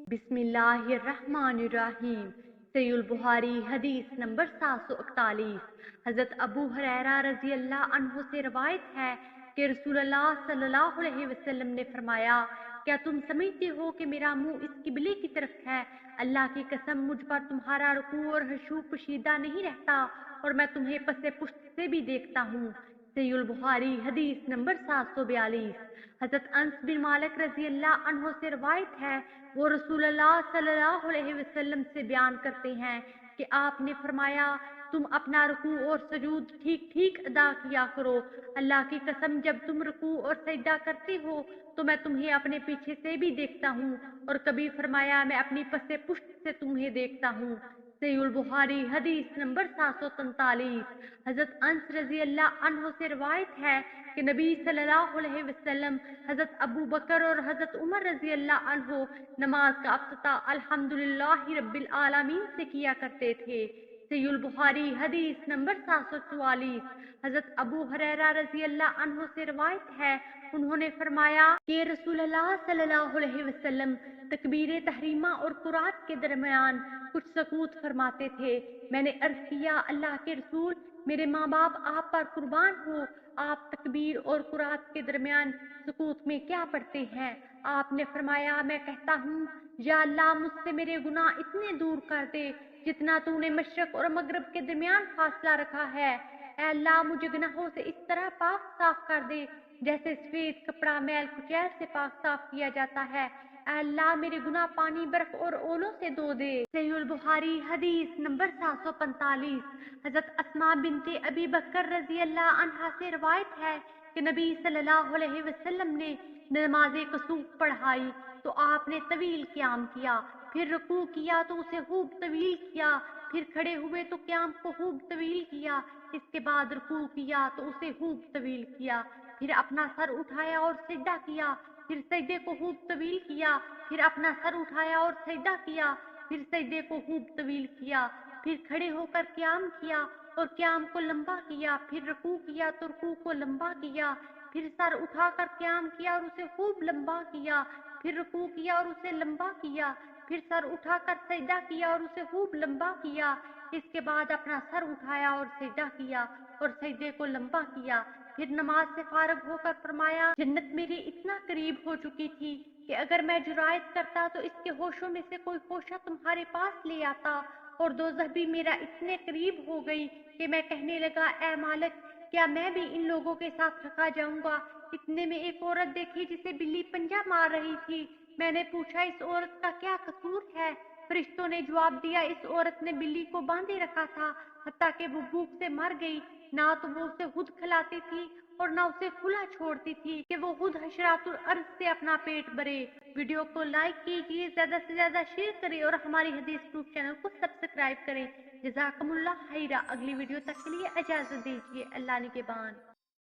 बिस्मिल्लाहिर्रहमानिर्रहीम। सहीह बुखारी हदीस नंबर 741। हजरत अबू हुरैरा रजी अल्लाह अन्हु से रवायत है कि रसूलुल्लाह सल्लल्लाहु अलैहि वसल्लम ने फरमाया, क्या तुम समझते हो कि मेरा मुंह इस किबले की तरफ है? अल्लाह की कसम, मुझ पर तुम्हारा रुकू और हशू पोशीदा नहीं रहता और मैं तुम्हें पसे पुश्त से भी देखता हूँ। सहीह बुखारी हदीस नंबर 742। हजरत अंस बिन मालिक रजी अल्लाह अन्हु से रवायत है, वो रसूलुल्लाह सल्लल्लाहु अलैहि वसल्लम से बयान करते हैं कि आपने फरमाया, तुम अपना रुकू और सजूद ठीक ठीक अदा किया करो। अल्लाह की कसम, जब तुम रुकू और सजदा करते हो तो मैं तुम्हें अपने पीछे से भी देखता हूँ, और कभी फरमाया मैं अपनी पसे पुश्त से तुम्हें देखता हूँ। सहीह बुखारी हदीस नंबर 743। हजरत अंस रजी अल्लाह अन्हु से रवायत है कि नबी सल्लल्लाहु अलैहि वसल्लम हजरत अबू बकर और हजरत उमर रजी अल्लाह अन्हु नमाज का अफ्ताह अल्हम्दुलिल्लाहि रब्बिल आलमीन से किया करते थे। सहीह बुखारी हदीस नंबर 744। हजरत अबू हुरैरा रजी अल्लाह अन्हु से रवायत है, उन्होंने फरमाया कि रसूलुल्लाह सल्लल्लाहु अलैहि वसल्लम तकबीर तहरीमा और कुरात के दरमियान कुछ सकूत फरमाते थे। मैंने अर्ज किया, अल्लाह के रसूल, मेरे माँ बाप आप पर कुर्बान हो, आप तकबीर और कुरात के दरमियान सकूत में क्या पढ़ते हैं? आपने फरमाया, मैं कहता हूँ, या अल्लाह, मुझसे मेरे गुनाह इतने दूर कर दे जितना तूने मशरक और मगरब के दरमियान फासला रखा है। ऐ अल्लाह, मुझे गुनाहों से इस तरह पाक साफ कर दे जैसे सफेद कपड़ा मैल कुचैल से पाक साफ किया जाता है। ऐ अल्लाह, मेरे गुनाह पानी, बर्फ और ओलों से धो दे। सहीह बुखारी हदीस नंबर 745। हजरत अस्मा बिनते अबी बकर रजी अल्लाह अन्हा से रवायत है कि नबी सल्लल्लाहु अलैहि वसल्लम ने नमाज कसूफ पढ़ाई तो आपने तवील क़याम किया, फिर रुकू किया तो उसे खूब तवील किया, फिर खड़े हुए तो क़याम को खूब तवील किया, इसके बाद रुकू किया तो उसे खूब तवील किया, फिर अपना सर उठाया और सिजदा किया, फिर सजदे को खूब तवील किया, फिर अपना सर उठाया और सजदा किया, फिर सजदे को खूब तवील किया, फिर खड़े होकर क़याम किया और क़याम को लंबा किया, फिर रुकू किया तो रुकू को लंबा किया, फिर सर उठाकर क़याम किया और उसे खूब लंबा किया, फिर रुकू किया और उसे लंबा किया, फिर सर उठाकर सजदा किया और उसे खूब लंबा किया, इसके बाद अपना सर उठाया और सजदा किया और सजदे को लंबा किया, फिर नमाज से फारग होकर फरमाया, जन्नत मेरे इतना करीब हो चुकी थी कि अगर मैं जुरायत करता तो इसके होशों में से कोई होशा तुम्हारे पास ले आता, और दोज़ख भी मेरा इतने करीब हो गई कि मैं कहने लगा, ऐ मालिक, क्या मैं भी इन लोगों के साथ रखा जाऊंगा? इतने में एक औरत देखी जिसे बिल्ली पंजा मार रही थी। मैंने पूछा, इस औरत का क्या कसूर है? फरिश्तों ने जवाब दिया, इस औरत ने बिल्ली को बांधे रखा था हत्ता कि वो भूख से मर गई। ना तो वो उसे खुद खिलाती थी और ना उसे खुला छोड़ती थी कि वो खुद हशरातुल अर्ज से अपना पेट भरे। वीडियो को लाइक कीजिए, ज्यादा से ज्यादा शेयर करें और हमारी हदीस प्रूफ चैनल को सब्सक्राइब करें। जज़ाकमुल्लाह खैरा। अगली वीडियो तक के लिए इजाजत दीजिए। अल्लाह निगहबान।